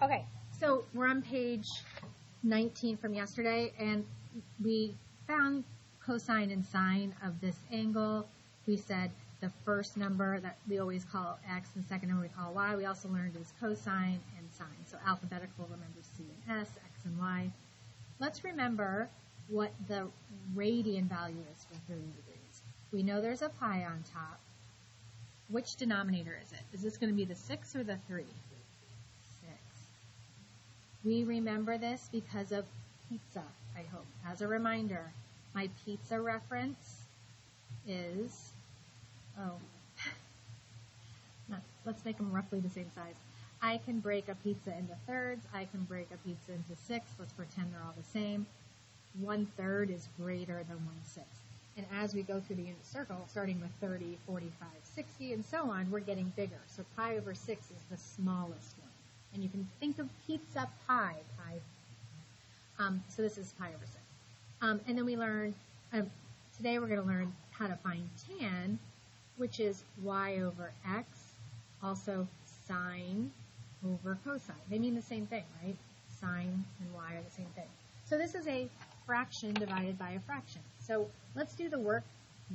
Okay, so we're on page 19 from yesterday, and we found cosine and sine of this angle. We said the first number that we always call x, and the second number we call y. We also learned is cosine and sine. So alphabetical, remember C and S, x and y. Let's remember what the radian value is for 30 degrees. We know there's a pi on top. Which denominator is it? Is this going to be the 6 or the 3? 6. We remember this because of pizza, I hope. As a reminder, my pizza reference is, let's make them roughly the same size. I can break a pizza into thirds. I can break a pizza into 6. Let's pretend they're all the same. 1/3 is greater than 1/6. And as we go through the unit circle, starting with 30, 45, 60, and so on, we're getting bigger. So pi over 6 is the smallest one. And you can think of pizza pie. So this is pi over 6. And then we learned, today we're going to learn how to find tan, which is y over x, also sine over cosine. They mean the same thing, right? Sine and y are the same thing. So this is a fraction divided by a fraction. So let's do the work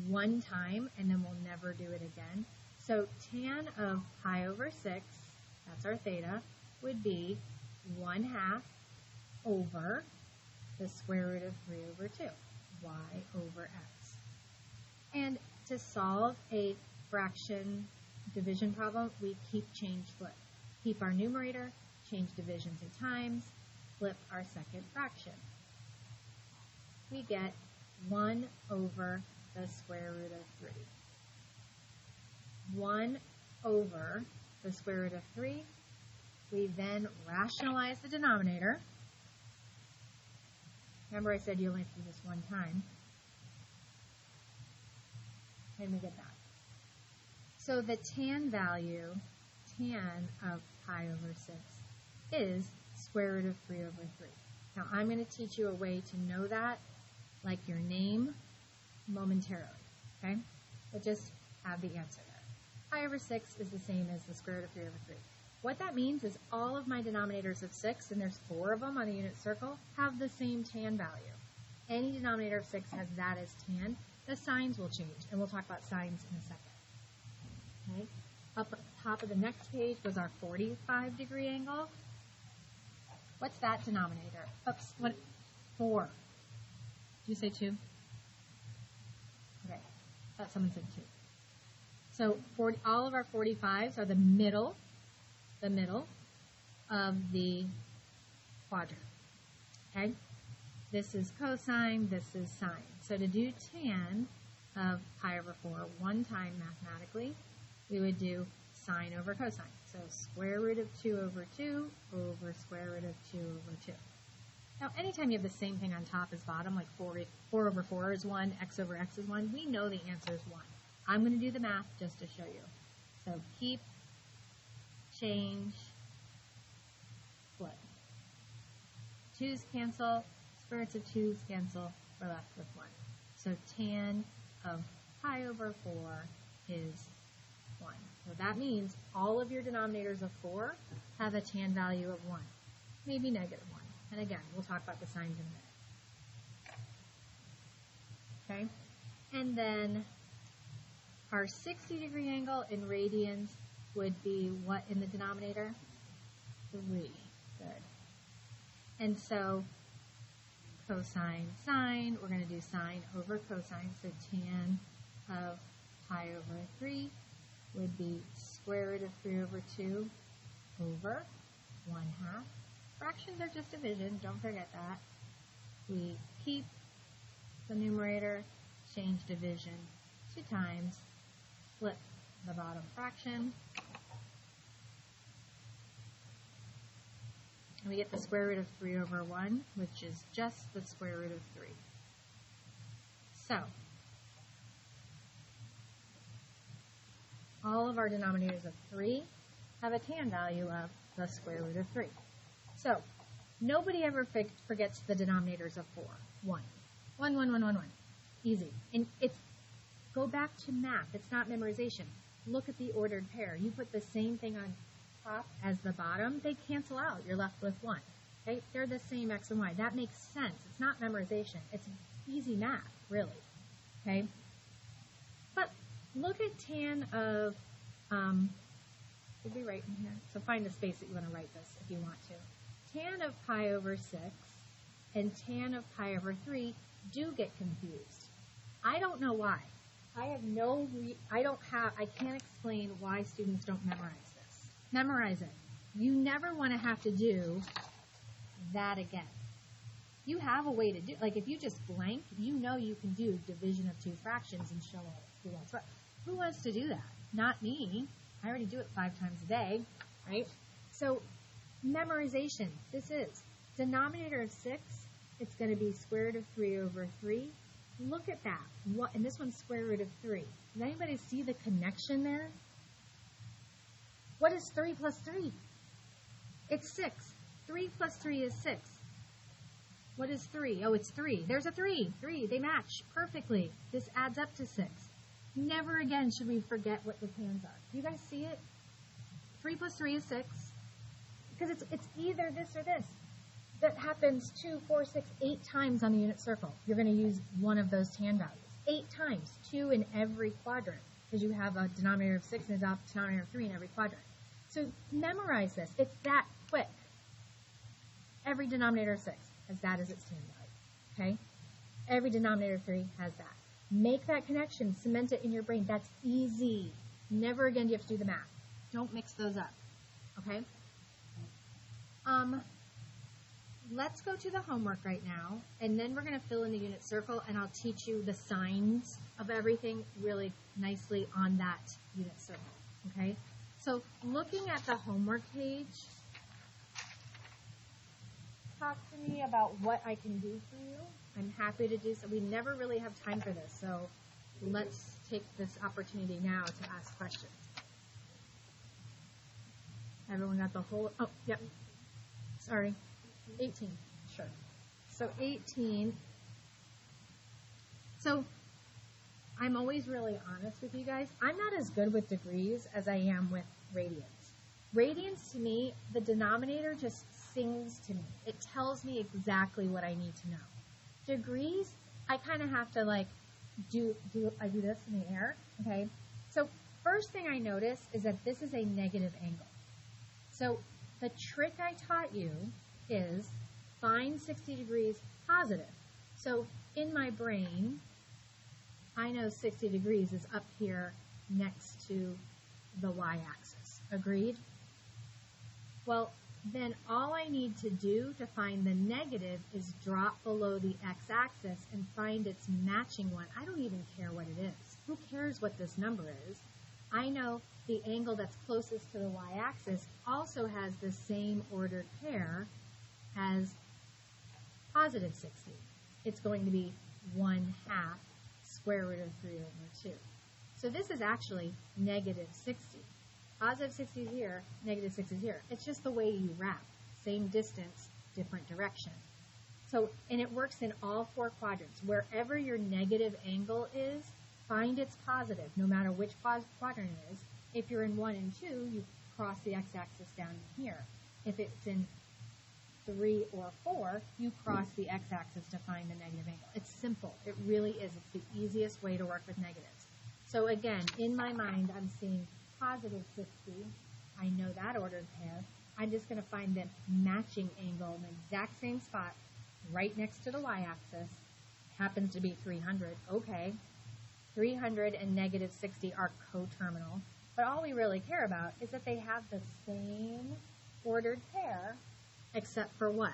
one time, and then we'll never do it again. So tan of pi over 6, that's our theta, would be 1/2 over the square root of 3 over 2, y over x. And to solve a fraction division problem, we keep, change, flip. Keep our numerator, change division to times, flip our second fraction. We get 1 over the square root of 3. 1 over the square root of 3. We then rationalize the denominator. Remember I said you only have to do this one time. And we get that. So the tan value, tan of pi over 6, is square root of 3 over 3. Now I'm going to teach you a way to know that, like your name, momentarily, okay? But just have the answer there. Pi over 6 is the same as the square root of 3 over 3. What that means is all of my denominators of 6, and there's 4 of them on the unit circle, have the same tan value. Any denominator of 6 has that as tan. The signs will change, and we'll talk about signs in a second. Okay? Up at the top of the next page was our 45-degree angle. What's that denominator? Oops, what? 4. Did you say 2? Okay, I thought someone said 2. So all of our 45s are the middle of the quadrant. Okay? This is cosine, this is sine. So to do tan of pi over 4 one time mathematically, we would do sine over cosine. So square root of 2 over 2 over square root of 2 over 2. Now, anytime you have the same thing on top as bottom, like 4 over 4 is 1, x over x is 1, we know the answer is 1. I'm going to do the math just to show you. So keep, change, flip. 2's cancel, square roots of 2's cancel, we're left with 1. So tan of pi over 4 is 1. So that means all of your denominators of 4 have a tan value of 1, maybe negative 1. And again, we'll talk about the signs in a minute. Okay? And then our 60-degree angle in radians would be what in the denominator? 3. Good. And so cosine, sine, we're going to do sine over cosine. So tan of pi over 3 would be square root of 3 over 2 over 1/2. Fractions are just division, don't forget that. We keep the numerator, change division to times, flip the bottom fraction, and we get the square root of 3 over 1, which is just the square root of 3. So, all of our denominators of 3 have a tan value of the square root of 3. So, nobody ever forgets the denominators of 4. 1. 1, 1, 1, 1, 1. Easy. And go back to math. It's not memorization. Look at the ordered pair. You put the same thing on top as the bottom, they cancel out. You're left with 1. Okay? They're the same x and y. That makes sense. It's not memorization. It's easy math, really. Okay? But look at tan of, did we write in here? So find the space that you want to write this if you want to. Tan of pi over 6 and tan of pi over 3 do get confused. I don't know why. I can't explain why students don't memorize this. Memorize it. You never want to have to do that again. You have a way to do, like if you just blank, you know you can do division of 2 fractions and show who wants what. Who wants to do that? Not me. I already do it 5 times a day, right? So memorization, this is denominator of 6, it's going to be square root of 3 over 3. Look at that. And this one's square root of 3. Does anybody see the connection there? What is 3 plus 3? It's 6. 3 plus 3 is 6. What is 3? Oh, it's 3. There's a 3. 3. They match perfectly. This adds up to 6. Never again should we forget what the tans are. Do you guys see it? 3 plus 3 is 6. Because it's either this or this. That happens 2, 4, 6, 8 times on the unit circle. You're going to use one of those tan values. 8 times, 2 in every quadrant, because you have a denominator of 6 and a denominator of 3 in every quadrant. So memorize this. It's that quick. Every denominator of 6 has that as its tan value. Okay? Every denominator of 3 has that. Make that connection. Cement it in your brain. That's easy. Never again do you have to do the math. Don't mix those up. Okay? Let's go to the homework right now, and then we're going to fill in the unit circle, and I'll teach you the signs of everything really nicely on that unit circle, okay? So looking at the homework page, talk to me about what I can do for you. I'm happy to do so. We never really have time for this, so let's take this opportunity now to ask questions. Everyone got the whole, oh, yep, sorry. 18, sure. So 18. So I'm always really honest with you guys. I'm not as good with degrees as I am with radians. Radians, to me, the denominator just sings to me. It tells me exactly what I need to know. Degrees, I kind of have to like I do this in the air, okay? So first thing I notice is that this is a negative angle. So the trick I taught you is find 60 degrees positive. So in my brain, I know 60 degrees is up here next to the y-axis. Agreed? Well, then all I need to do to find the negative is drop below the x-axis and find its matching one. I don't even care what it is. Who cares what this number is? I know the angle that's closest to the y-axis also has the same ordered pair as positive 60. It's going to be 1/2 square root of 3 over 2. So this is actually negative 60. Positive 60 is here, negative 6 is here. It's just the way you wrap. Same distance, different direction. So, and it works in all 4 quadrants. Wherever your negative angle is, find its positive, no matter which quadrant it is. If you're in 1 and 2, you cross the x-axis down here. If it's in 3 or 4, you cross the x-axis to find the negative angle. It's simple. It really is. It's the easiest way to work with negatives. So again, in my mind, I'm seeing positive 60. I know that ordered pair. I'm just going to find the matching angle in the exact same spot, right next to the y-axis. Happens to be 300. Okay. 300 and negative 60 are coterminal. But all we really care about is that they have the same ordered pair, except for what?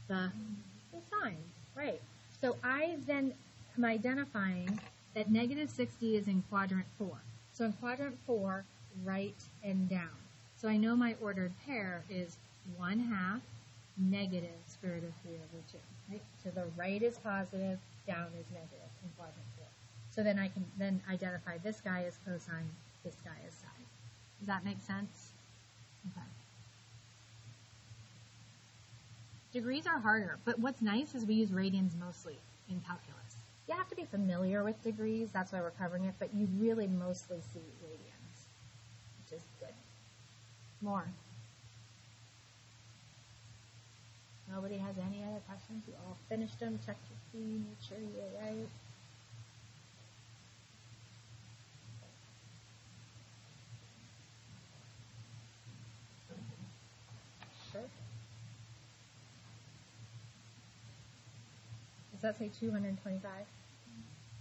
The sign, right. So I then am identifying that negative 60 is in quadrant 4. So in quadrant 4, right and down. So I know my ordered pair is 1/2 negative square root of 3 over 2. Right? So the right is positive, down is negative in quadrant 4. So then I can then identify this guy as cosine, this guy as sine. Does that make sense? Okay. Degrees are harder, but what's nice is we use radians mostly in calculus. You have to be familiar with degrees, that's why we're covering it, but you really mostly see radians, which is good. more. Nobody has any other questions? You all finished them? Check your key, make sure you're right. Sure. Does that say 225?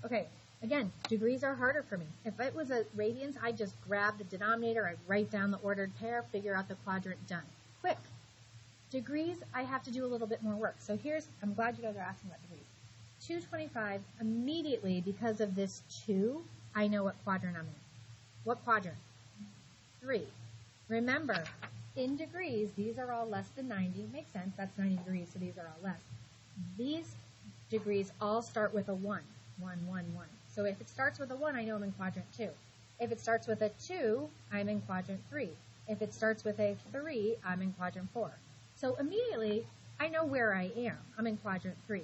Okay, again, degrees are harder for me. If it was a radians, I'd just grab the denominator, I'd write down the ordered pair, figure out the quadrant, done. Quick. Degrees, I have to do a little bit more work. So I'm glad you guys are asking about degrees. 225, immediately, because of this 2, I know what quadrant I'm in. What quadrant? 3. Remember, in degrees, these are all less than 90. Makes sense, that's 90 degrees, so these are all less. These degrees all start with a 1. 1, 1, 1. So if it starts with a 1, I know I'm in quadrant 2. If it starts with a 2, I'm in quadrant 3. If it starts with a 3, I'm in quadrant 4. So immediately, I know where I am. I'm in quadrant 3.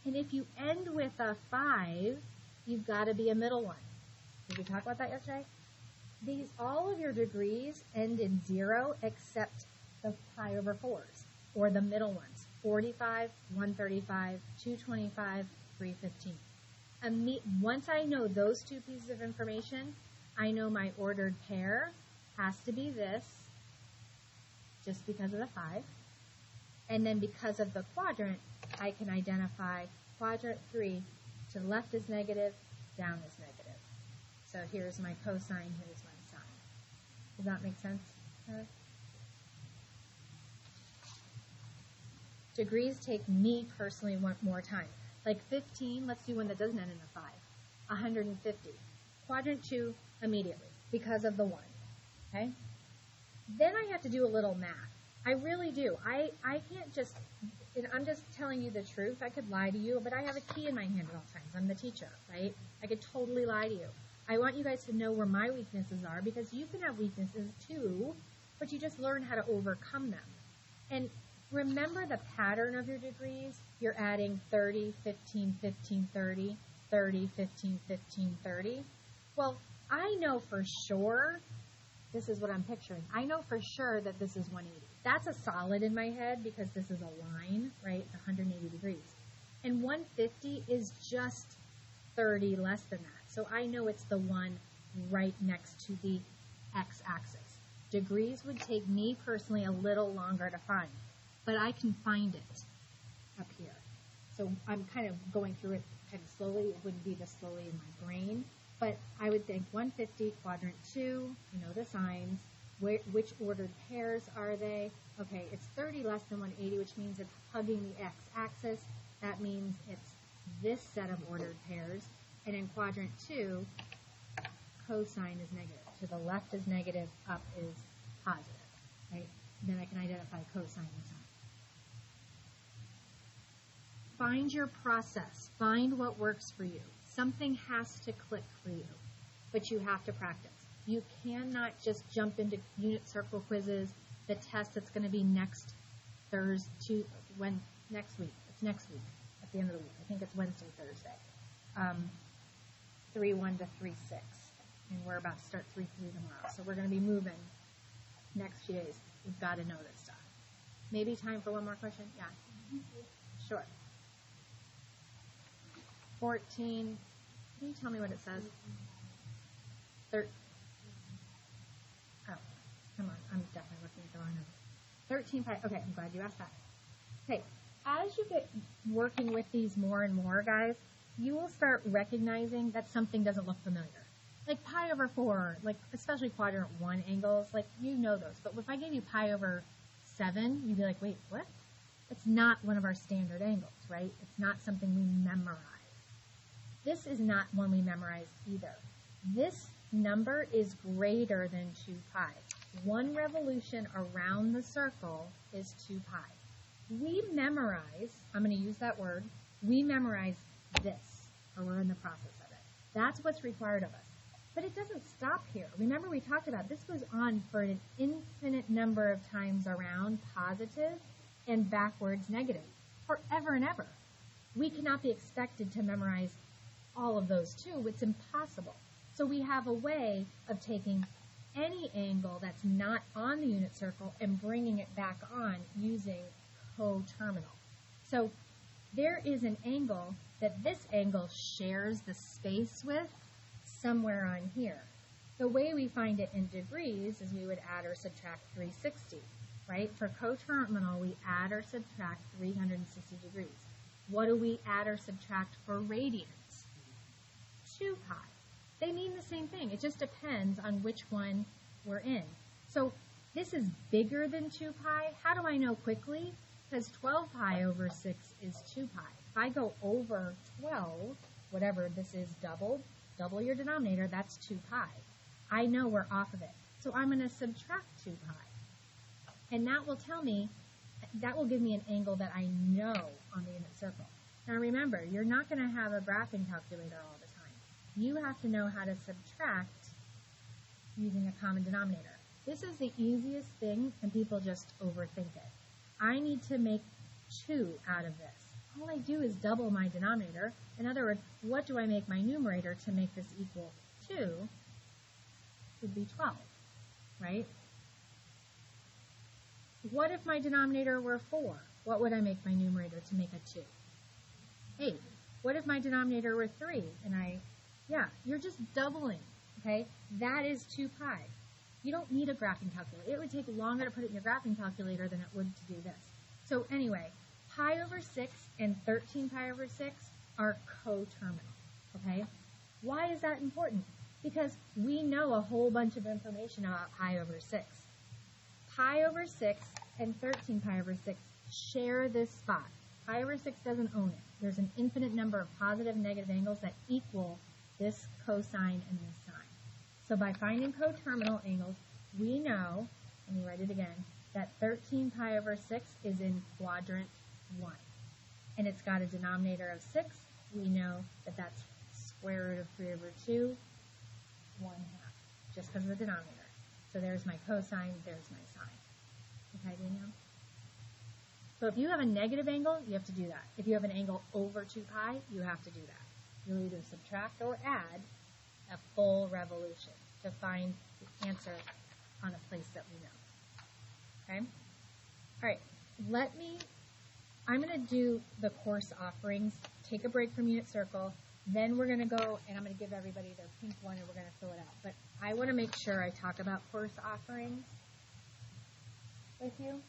And if you end with a 5, you've got to be a middle one. Did we talk about that yesterday? All of your degrees end in 0 except the pi over 4s, or the middle ones. 45, 135, 225, 315. Once I know those two pieces of information, I know my ordered pair has to be this, just because of the 5. And then because of the quadrant, I can identify quadrant 3, to the left is negative, down is negative. So here's my cosine, here's my sine. Does that make sense? Degrees take me personally more time. Like 15, let's do one that doesn't end in a 5. 150. Quadrant 2 immediately because of the 1. Okay? Then I have to do a little math. I really do. I can't just, and I'm just telling you the truth. I could lie to you, but I have a key in my hand at all times. I'm the teacher, right? I could totally lie to you. I want you guys to know where my weaknesses are, because you can have weaknesses too, but you just learn how to overcome them. And remember the pattern of your degrees. You're adding 30, 15, 15, 30, 30, 15, 15, 30. Well, I know for sure, this is what I'm picturing. I know for sure that this is 180. That's a solid in my head because this is a line, right? 180 degrees. And 150 is just 30 less than that. So I know it's the one right next to the x-axis. Degrees would take me personally a little longer to find, but I can find it up here. So I'm kind of going through it kind of slowly. It wouldn't be this slowly in my brain, but I would think 150, quadrant 2, you know the signs. Which ordered pairs are they? Okay, it's 30 less than 180, which means it's hugging the x-axis. That means it's this set of ordered pairs. And in quadrant 2, cosine is negative. To the left is negative, up is positive. Right? Then I can identify cosine and sine. Find your process. Find what works for you. Something has to click for you, but you have to practice. You cannot just jump into unit circle quizzes, the test that's going to be next Thursday, next week. It's next week, at the end of the week. I think it's Wednesday, Thursday. 3-1 to 3-6. And we're about to start 3-3 tomorrow. So we're going to be moving next few days. We've got to know this stuff. Maybe time for one more question? Yeah. Sure. 14. Can you tell me what it says? 13. Oh, come on. I'm definitely looking at the wrong number. 13 pi. Okay, I'm glad you asked that. Okay, as you get working with these more and more, guys, you will start recognizing that something doesn't look familiar. Like pi over 4, like especially quadrant 1 angles, like you know those. But if I gave you pi over 7, you'd be like, wait, what? It's not one of our standard angles, right? It's not something we memorize. This is not one we memorized either. This number is greater than 2 pi. 1 revolution around the circle is 2 pi. We memorize, I'm going to use that word, we memorize this, or we're in the process of it. That's what's required of us. But it doesn't stop here. Remember we talked about this goes on for an infinite number of times around positive and backwards negative, forever and ever. We cannot be expected to memorize all of those too. It's impossible. So we have a way of taking any angle that's not on the unit circle and bringing it back on using coterminal. So there is an angle that this angle shares the space with somewhere on here. The way we find it in degrees is we would add or subtract 360, right? For coterminal, we add or subtract 360 degrees. What do we add or subtract for radians? 2 pi. They mean the same thing. It just depends on which one we're in. So this is bigger than 2 pi. How do I know quickly? Because 12 pi over 6 is 2 pi. If I go over 12, whatever this is double your denominator, that's 2 pi. I know we're off of it. So I'm going to subtract 2 pi. And that will tell me, that will give me an angle that I know on the unit circle. Now remember, you're not going to have a graphing calculator all the time. You have to know how to subtract using a common denominator. This is the easiest thing, and people just overthink it. I need to make 2 out of this. All I do is double my denominator. In other words, what do I make my numerator to make this equal 2? Would be 12, right? What if my denominator were 4? What would I make my numerator to make a 2? 8. What if my denominator were 3? And you're just doubling, okay? That is 2 pi. You don't need a graphing calculator. It would take longer to put it in your graphing calculator than it would to do this. So anyway, pi over 6 and 13 pi over 6 are coterminal, okay? Why is that important? Because we know a whole bunch of information about pi over 6. Pi over 6 and 13 pi over 6 share this spot. Pi over 6 doesn't own it. There's an infinite number of positive and negative angles that equal this cosine and this sine. So by finding coterminal angles, we know, let me write it again, that 13 pi over 6 is in quadrant 1. And it's got a denominator of 6. We know that that's square root of 3 over 2, 1/2, just because of the denominator. So there's my cosine, there's my sine. Okay, Danielle? So if you have a negative angle, you have to do that. If you have an angle over 2 pi, you have to do that. You'll either subtract or add a full revolution to find the answer on a place that we know. Okay? All right, I'm going to do the course offerings, take a break from unit circle, then we're going to go, and I'm going to give everybody their pink one, and we're going to fill it out. But I want to make sure I talk about course offerings with you.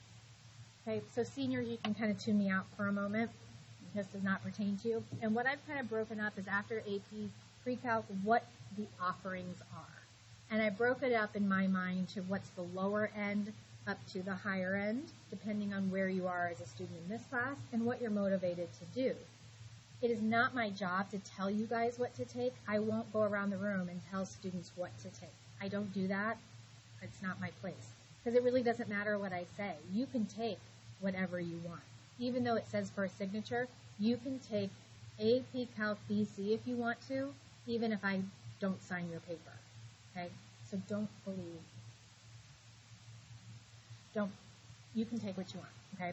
Okay, so seniors, you can kind of tune me out for a moment. This does not pertain to you. And what I've kind of broken up is after AP pre-calc, what the offerings are. And I broke it up in my mind to what's the lower end up to the higher end, depending on where you are as a student in this class and what you're motivated to do. It is not my job to tell you guys what to take. I won't go around the room and tell students what to take. I don't do that. It's not my place. Because it really doesn't matter what I say. You can take whatever you want. Even though it says for a signature, you can take AP Calc BC if you want to, even if I don't sign your paper. Okay? So you can take what you want. Okay?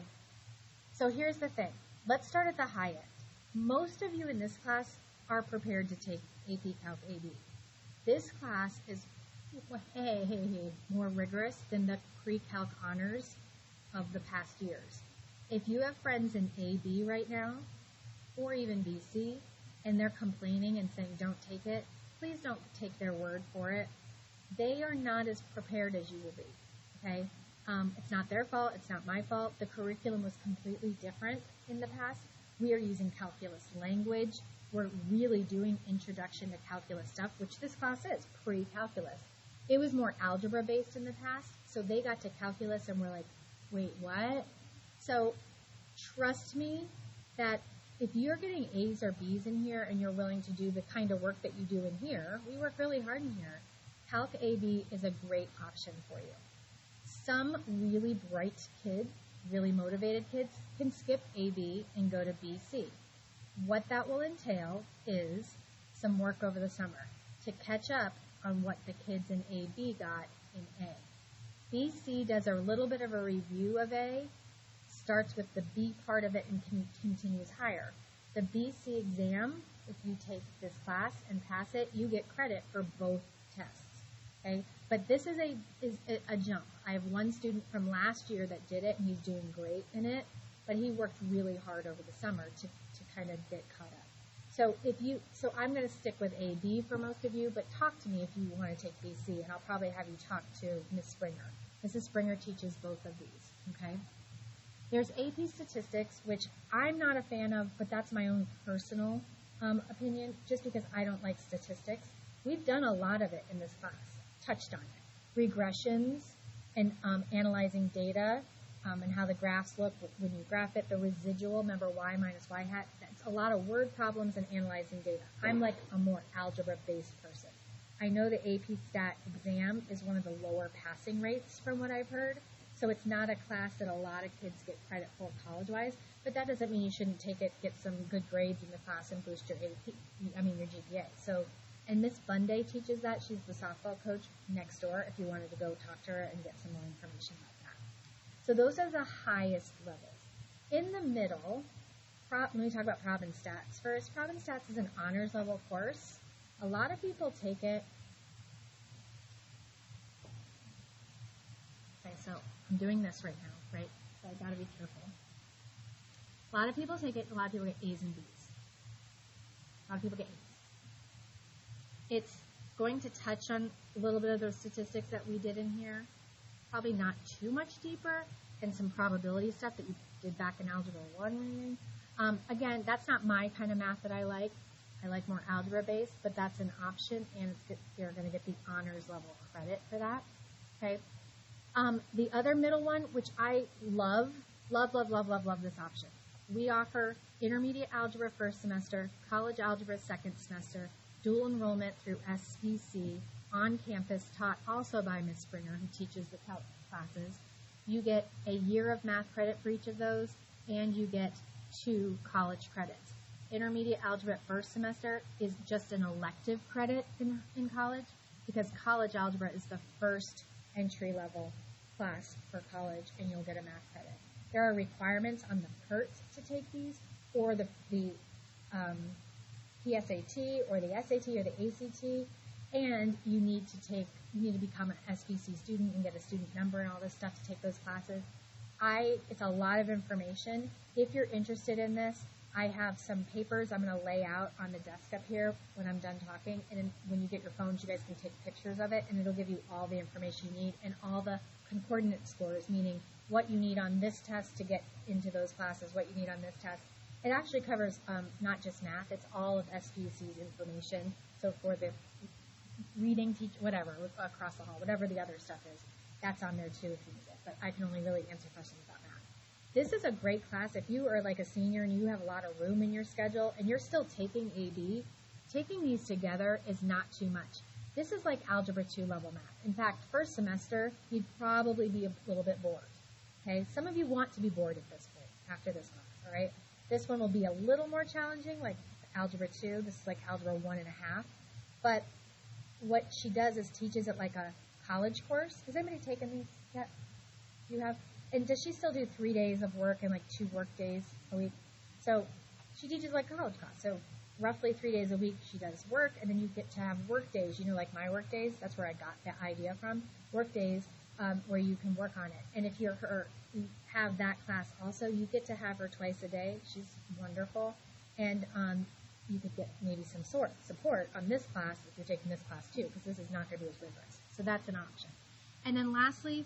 So here's the thing. Let's start at the high end. Most of you in this class are prepared to take AP Calc AB. This class is more rigorous than the pre-calc honors of the past years. If you have friends in AB right now, or even BC, and they're complaining and saying don't take it, please don't take their word for it. They are not as prepared as you will be, okay? It's not their fault, it's not my fault. The curriculum was completely different in the past. We are using calculus language. We're really doing introduction to calculus stuff, which this class is, pre-calculus. It was more algebra-based in the past, so they got to calculus and were like, wait, what? So trust me that if you're getting A's or B's in here and you're willing to do the kind of work that you do in here, we work really hard in here, Calc AB is a great option for you. Some really bright kids, really motivated kids, can skip AB and go to BC. What that will entail is some work over the summer to catch up on what the kids in AB got in A. BC does a little bit of a review of A, starts with the B part of it and continues higher. The BC exam, if you take this class and pass it, you get credit for both tests. Okay, but this is a jump. I have one student from last year that did it, and he's doing great in it, but he worked really hard over the summer to kind of get caught up. So I'm going to stick with AB for most of you, but talk to me if you want to take BC, and I'll probably have you talk to Ms. Springer. Mrs. Springer teaches both of these, okay? There's AP Statistics, which I'm not a fan of, but that's my own personal opinion, just because I don't like statistics. We've done a lot of it in this class, touched on it. Regressions and analyzing data and how the graphs look when you graph it, the residual, remember y minus y hat, that's a lot of word problems and analyzing data. I'm like a more algebra-based person. I know the AP Stat exam is one of the lower passing rates from what I've heard, so it's not a class that a lot of kids get credit for college-wise, but that doesn't mean you shouldn't take it, get some good grades in the class, and boost your your GPA. So, and Miss Bunday teaches that. She's the softball coach next door if you wanted to go talk to her and get some more information about that. So those are the highest levels. In the middle, let me talk about Prob and Stats first. Prob and Stats is an honors level course. A lot of people take it. Okay, so I'm doing this right now, right? So I gotta be careful. A lot of people take it, a lot of people get A's and B's. A lot of people get A's. It's going to touch on a little bit of those statistics that we did in here. Probably not too much deeper, and some probability stuff that you did back in Algebra 1 reading. Again, that's not my kind of math that I like. I like more algebra-based, but that's an option, and you're going to get the honors level credit for that. Okay. The other middle one, which I love this option. We offer intermediate algebra first semester, college algebra second semester, dual enrollment through SPC on campus, taught also by Ms. Springer, who teaches the calc classes. You get a year of math credit for each of those, and you get 2 college credits. Intermediate algebra first semester is just an elective credit in college, because college algebra is the first entry-level class for college, and you'll get a math credit. There are requirements on the PERT to take these, or the PSAT, or the SAT, or the ACT, and you need to become an SPC student and get a student number and all this stuff to take those classes. It's a lot of information. If you're interested in this, I have some papers I'm going to lay out on the desk up here when I'm done talking, and then when you get your phones, you guys can take pictures of it, and it'll give you all the information you need and all the concordant scores, meaning what you need on this test to get into those classes, what you need on this test. It actually covers not just math, it's all of SPC's information. So for the reading, whatever, across the hall, whatever the other stuff is, that's on there too if you need it. But I can only really answer questions about math. This is a great class. If you are like a senior and you have a lot of room in your schedule and you're still taking AB, taking these together is not too much. This is like Algebra 2 level math. In fact, first semester, you'd probably be a little bit bored. Okay? Some of you want to be bored at this point, after this class, all right? This one will be a little more challenging, like Algebra 2. This is like Algebra 1.5. But what she does is teaches it like a college course. Has anybody taken these yet? You have? And does she still do 3 days of work and like 2 work days a week? So she teaches like college class. So roughly 3 days a week she does work, and then you get to have work days. You know, like my work days, that's where I got that idea from. Work days where you can work on it. And if you have that class also, you get to have her twice a day. She's wonderful. And you could get maybe some support on this class if you're taking this class too, because this is not going to be as rigorous. So that's an option. And then lastly,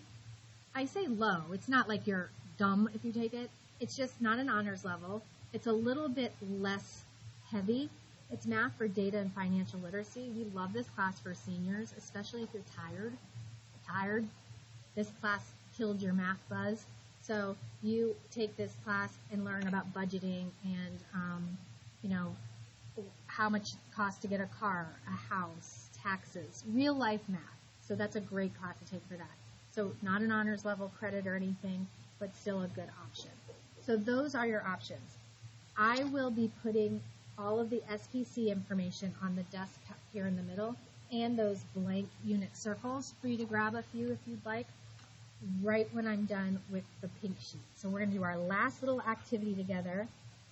I say low. It's not like you're dumb if you take it. It's just not an honors level. It's a little bit less heavy. It's math for data and financial literacy. We love this class for seniors, especially if you're tired. This class killed your math buzz. So you take this class and learn about budgeting and, how much it costs to get a car, a house, taxes, real life math. So that's a great class to take for that. So not an honors level credit or anything, but still a good option. So those are your options. I will be putting all of the SPC information on the desk here in the middle and those blank unit circles for you to grab a few if you'd like, right when I'm done with the pink sheet. So we're going to do our last little activity together,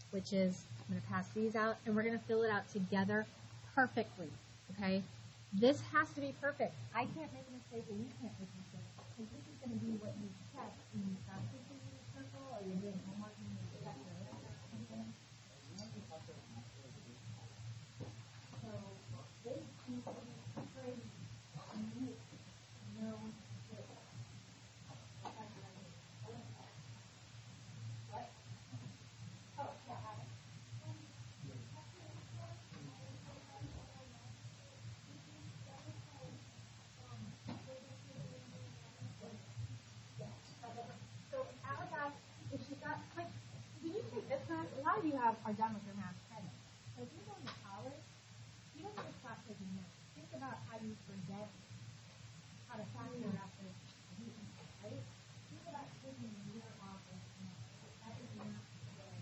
which is, I'm going to pass these out, and we're going to fill it out together perfectly, okay? This has to be perfect. I can't make a mistake, and you can't make a mistake. Because this is going to be what you check when you practice in your circle, or you're doing homework and you check your something. So this needs to be crazy. You know this. What? Oh, yeah, I have it. So our class, if she's got, like, when you take this class, a lot of you are done with your math credit. So if you're going to college, you don't take class taking math. Think about how you forget how to factor after using it, right? Think about taking a year off of math. That is not good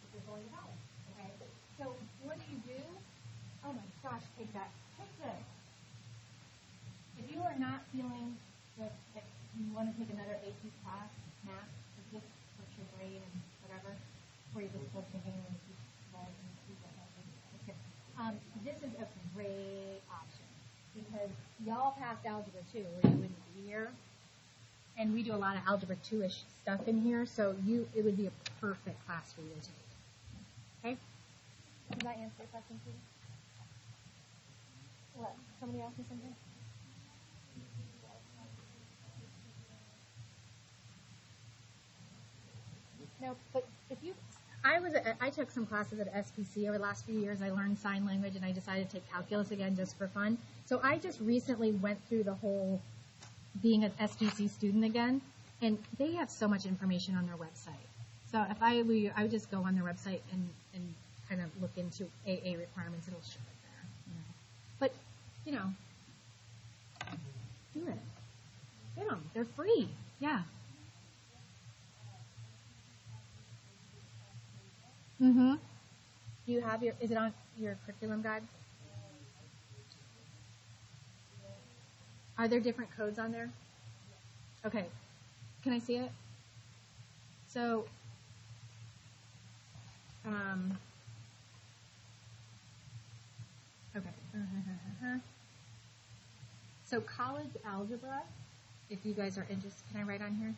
if you're going to college, okay? So what do? Oh my gosh, take that. Take this. If you are not feeling that you want to take another AP class, math, or just for your grade and whatever, where you're just supposed to hang and teach that and teach that. This is a great option because y'all passed Algebra 2 where you wouldn't be here. And we do a lot of Algebra 2-ish stuff in here, so it would be a perfect class for you to take. Okay? Does that answer your question, Peter? What? Somebody ask me something? No, but if you, I took some classes at SPC over the last few years. I learned sign language, and I decided to take calculus again just for fun. So I just recently went through the whole being an SPC student again, and they have so much information on their website. So if I would just go on their website and kind of look into AA requirements. It'll show it there. But, do it. Get them. They're free. Yeah. Mm-hmm. Do you have is it on your curriculum guide? Are there different codes on there? Okay. Can I see it? So, okay. So college algebra, if you guys are interested, can I write on here?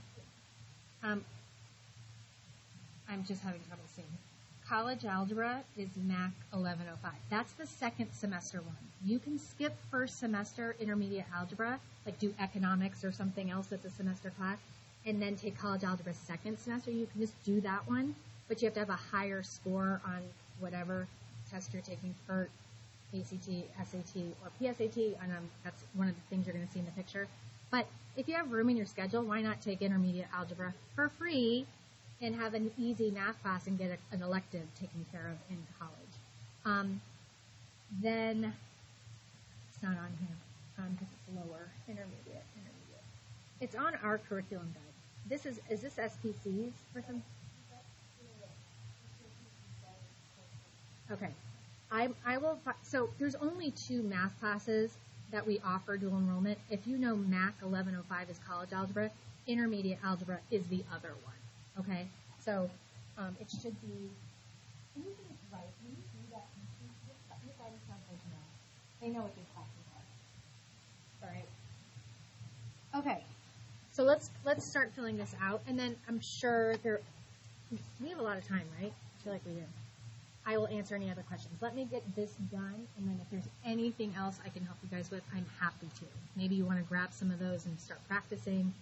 I'm just having trouble seeing. College algebra is MAC 1105. That's the second semester one. You can skip first semester intermediate algebra, like do economics or something else that's a semester class, and then take college algebra second semester. You can just do that one, but you have to have a higher score on whatever test you're taking for ACT, SAT, or PSAT, and that's one of the things you're going to see in the picture. But if you have room in your schedule, why not take intermediate algebra for free and have an easy math class and get an elective taken care of in college? Then, it's not on here because it's lower, intermediate. It's on our curriculum guide. Is this SPC's or something? Okay. So there's only 2 math classes that we offer dual enrollment. If you know MAC 1105 is college algebra, intermediate algebra is the other one. Okay? So it should be, and you think it's right. When you do that, your guidance counselors know. They know what these classes are. All right? Okay. So let's start filling this out, and then I'm sure we have a lot of time, right? I feel like we do. I will answer any other questions. Let me get this done, and then if there's anything else I can help you guys with, I'm happy to. Maybe you want to grab some of those and start practicing.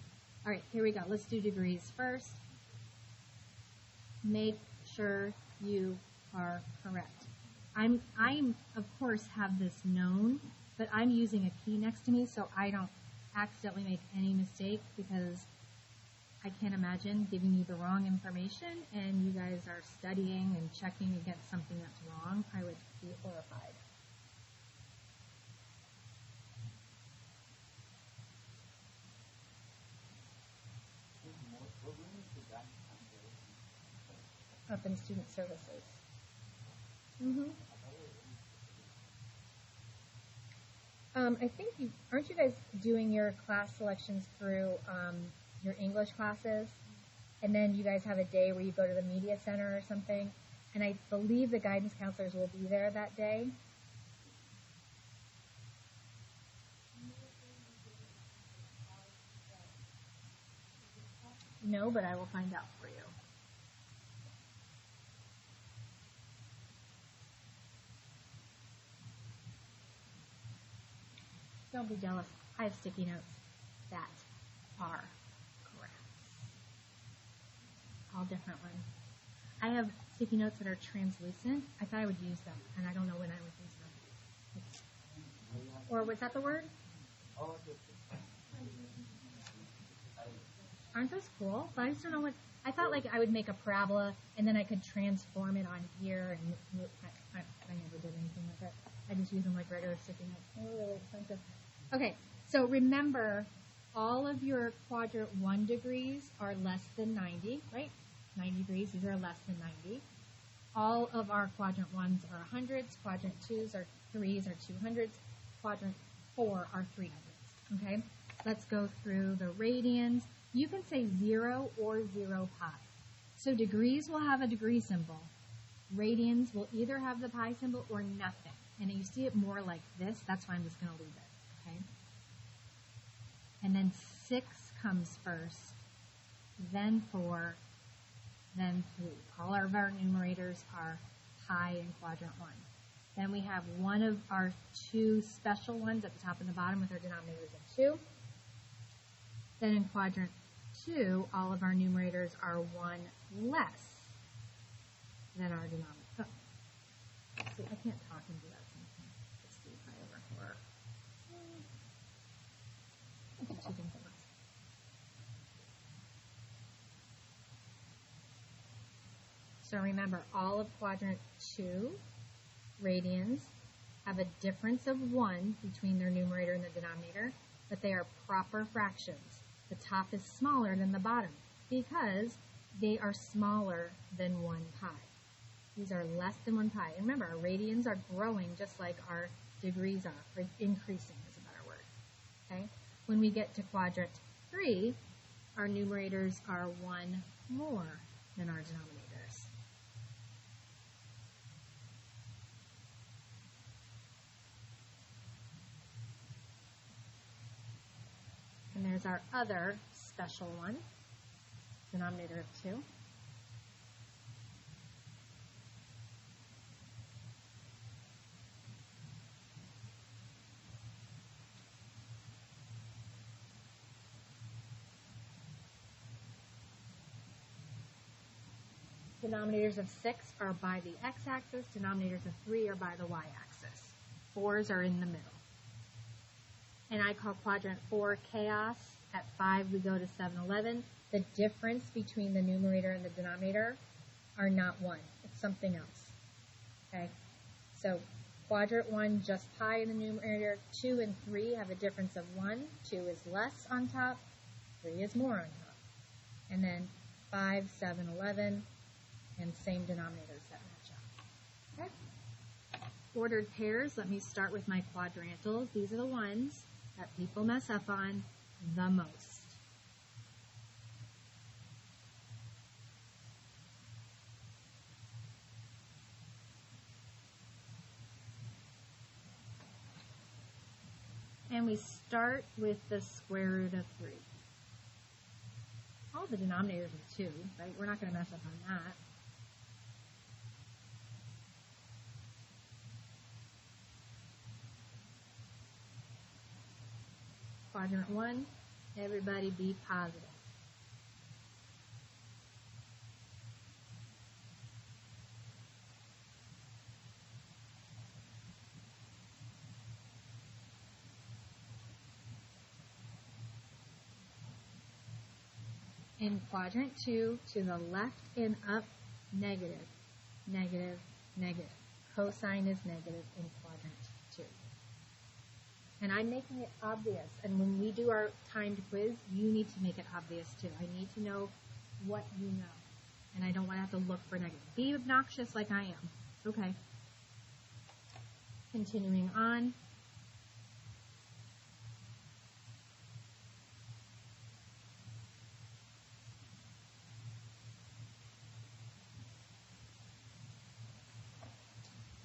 All right, here we go. Let's do degrees first. Make sure you are correct. I'm of course have this known, but I'm using a key next to me so I don't accidentally make any mistake because I can't imagine giving you the wrong information and you guys are studying and checking against something that's wrong. I would be horrified. Up in student services. Mm-hmm. I think aren't you guys doing your class selections through your English classes? And then you guys have a day where you go to the media center or something. And I believe the guidance counselors will be there that day. know, but I will find out for you. Don't be jealous. I have sticky notes that are graphs. All different ones. I have sticky notes that are translucent. I thought I would use them, and I don't know when I would use them. Or was that the word? Aren't those cool? But I just don't know what. I thought like I would make a parabola, and then I could transform it on here, and I never did anything with it. I just use them like regular sticky notes. They're really expensive. Okay, so remember, all of your quadrant 1 degrees are less than 90, right? 90 degrees, these are less than 90. All of our quadrant 1s are 100s, quadrant 2s are 3s are 200s, quadrant 4 are 300s, okay? Let's go through the radians. You can say 0 or 0 pi. So degrees will have a degree symbol. Radians will either have the pi symbol or nothing. And you see it more like this, that's why I'm just going to leave it, okay? And then 6 comes first, then 4, then 3. All of our numerators are pi in quadrant 1. Then we have one of our 2 special ones at the top and the bottom with our denominators of 2. Then in quadrant 2, all of our numerators are 1 less than our denominator. Oh. See, I can't talk and do that sometimes. Let's see if I ever work. I'll do 2 things at once. So remember, all of quadrant 2 radians have a difference of 1 between their numerator and the denominator, but they are proper fractions. The top is smaller than the bottom because they are smaller than 1 pi. These are less than 1 pi. And remember, our radians are growing just like our degrees are, or increasing is a better word. Okay? When we get to quadrant 3, our numerators are 1 more than our denominators. And there's our other special one, denominator of 2. Denominators of 6 are by the x-axis. Denominators of 3 are by the y-axis. 4s are in the middle. And I call quadrant 4 chaos. At 5, we go to 7-11. The difference between the numerator and the denominator are not 1. It's something else. Okay? So quadrant 1, just pi in the numerator. 2 and 3 have a difference of 1. 2 is less on top. 3 is more on top. And then 5, 7, 11, and same denominators that match up. Okay? Ordered pairs, let me start with my quadrantals. These are the ones that people mess up on the most. And we start with the square root of 3. All the denominators are 2, right? We're not going to mess up on that. Quadrant 1, everybody be positive. In quadrant 2, to the left and up, negative, negative, negative. Cosine is negative in quadrant 2. And I'm making it obvious. And when we do our timed quiz, you need to make it obvious too. I need to know what you know. And I don't want to have to look for negative. Be obnoxious like I am. Okay. Continuing on.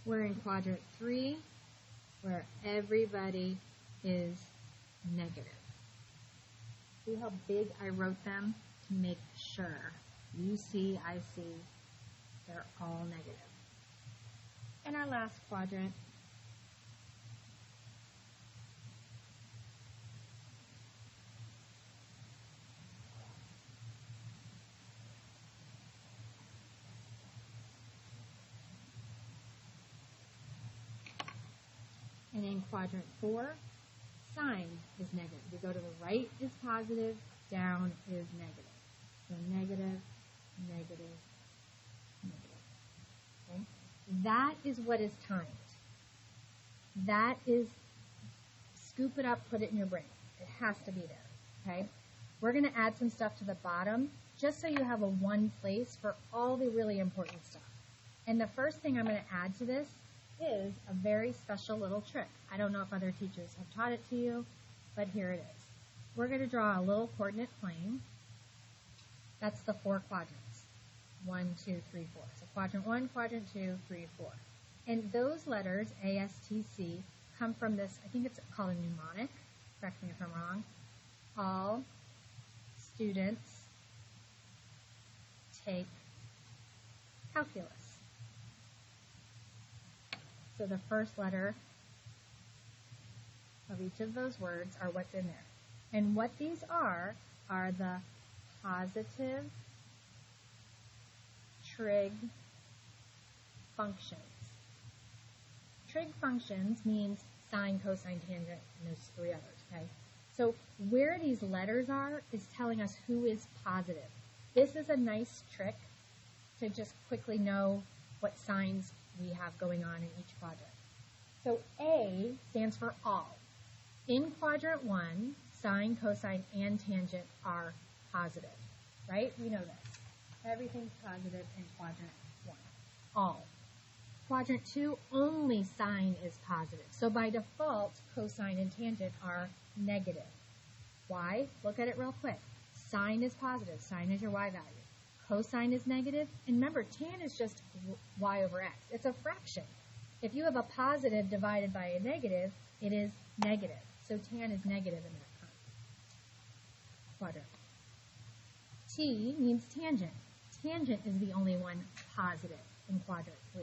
We're in quadrant 3, where everybody is negative. See how big I wrote them? to make sure. You see, I see, they're all negative. And our last quadrant, and in quadrant 4, sign is negative. We go to the right is positive, down is negative. So negative, negative, negative. Okay? That is what is timed. That is, scoop it up, put it in your brain. It has to be there. Okay? We're going to add some stuff to the bottom just so you have a one place for all the really important stuff. And the first thing I'm going to add to this is a very special little trick. I don't know if other teachers have taught it to you, but here it is. We're going to draw a little coordinate plane. That's the 4 quadrants. 1, 2, 3, 4. So quadrant 1, quadrant 2, 3, 4. And those letters, A, S, T, C, come from this, I think it's called a mnemonic. Correct me if I'm wrong. All students take calculus. So the first letter of each of those words are what's in there. And what these are the positive trig functions. Trig functions means sine, cosine, tangent, and those 3 others, okay? So where these letters are is telling us who is positive. This is a nice trick to just quickly know what signs we have going on in each quadrant. So A stands for all. In quadrant 1, sine, cosine, and tangent are positive, right? We know this. Everything's positive in quadrant 1. All. Quadrant 2, only sine is positive. So by default, cosine and tangent are negative. Why? Look at it real quick. Sine is positive. Sine is your y value. Cosine is negative. And remember, tan is just y over x. It's a fraction. If you have a positive divided by a negative, it is negative. So tan is negative in that quadrant. T means tangent. Tangent is the only one positive in quadrant 3.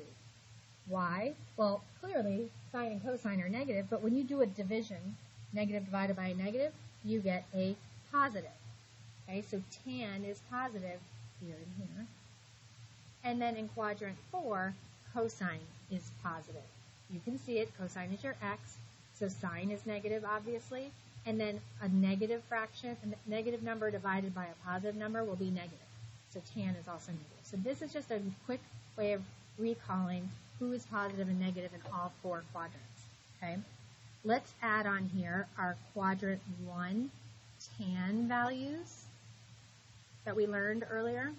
Why? Well, clearly, sine and cosine are negative, but when you do a division, negative divided by a negative, you get a positive. Okay, so tan is positive here and here. And then in quadrant 4, cosine is positive. You can see it, cosine is your x, so sine is negative, obviously, and then a negative fraction, a negative number divided by a positive number will be negative. So tan is also negative. So this is just a quick way of recalling who is positive and negative in all 4 quadrants. Okay? Let's add on here our quadrant 1 tan values that we learned earlier.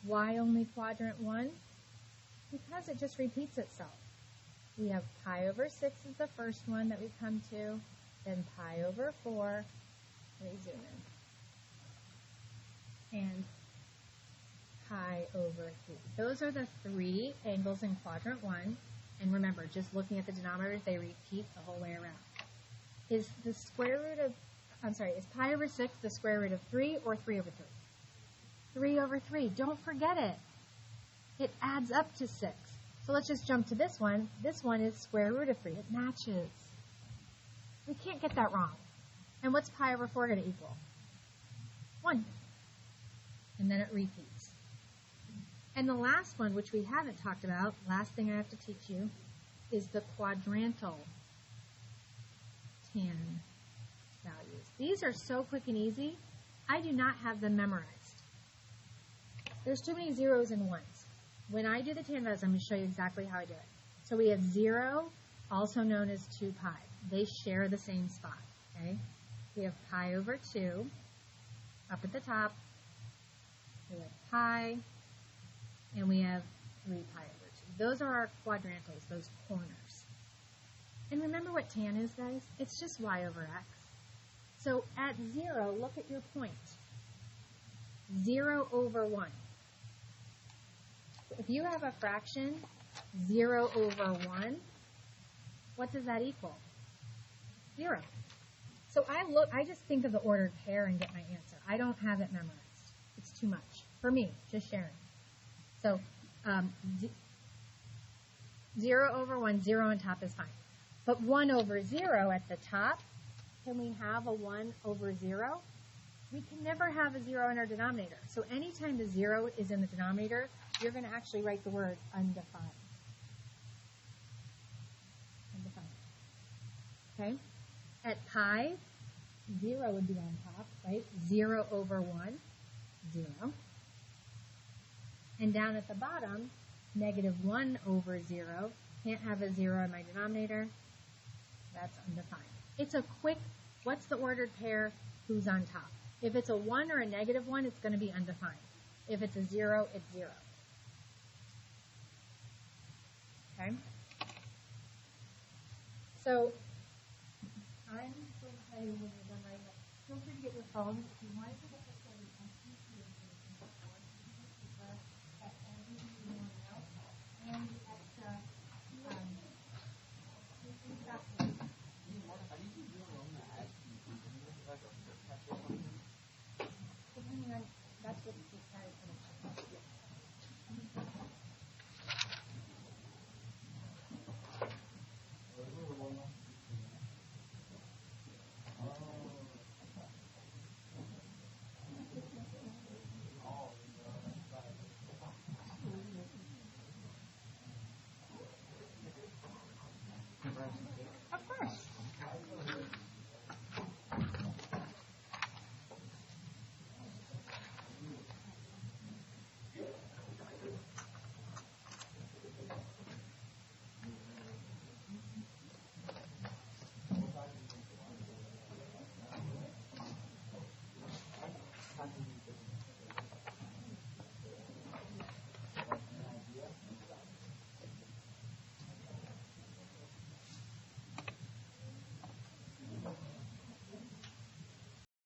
Why only quadrant 1? Because it just repeats itself. We have pi over 6 is the first one that we come to, then pi over 4, let me zoom in, and pi over 3. Those are the 3 angles in quadrant 1, and remember, just looking at the denominators, they repeat the whole way around. Is the square root of, is pi over 6 the square root of 3 or 3 over 3? 3 over 3. Don't forget it. It adds up to 6. So let's just jump to this one. This one is square root of 3. It matches. We can't get that wrong. And what's pi over 4 going to equal? 1. And then it repeats. And the last one, which we haven't talked about, last thing I have to teach you, is the quadrantal tan values. These are so quick and easy. I do not have them memorized. There's too many zeros and ones. When I do the tan values, I'm going to show you exactly how I do it. So we have 0, also known as 2 pi. They share the same spot, okay? We have pi over 2 up at the top. We have pi, and we have 3 pi over 2. Those are our quadrantals, those corners. And remember what tan is, guys? It's just y over x. So at 0, look at your point. 0 over 1. If you have a fraction, 0 over 1, what does that equal? 0. So I just think of the ordered pair and get my answer. I don't have it memorized. It's too much for me, just sharing. So 0 over 1, 0 on top is fine. But 1 over 0 at the top, can we have a 1 over 0? We can never have a 0 in our denominator. So anytime the 0 is in the denominator, you're going to actually write the word undefined. Undefined. Okay? At pi, 0 would be on top, right? 0 over 1, 0. And down at the bottom, negative 1 over 0. Can't have a 0 in my denominator. That's undefined. It's a quick, what's the ordered pair? Who's on top? If it's a 1 or a negative 1, it's going to be undefined. If it's a 0, it's 0. Okay? So, I'm going to tell you when you're done writing. Feel free to get your phones if you want to.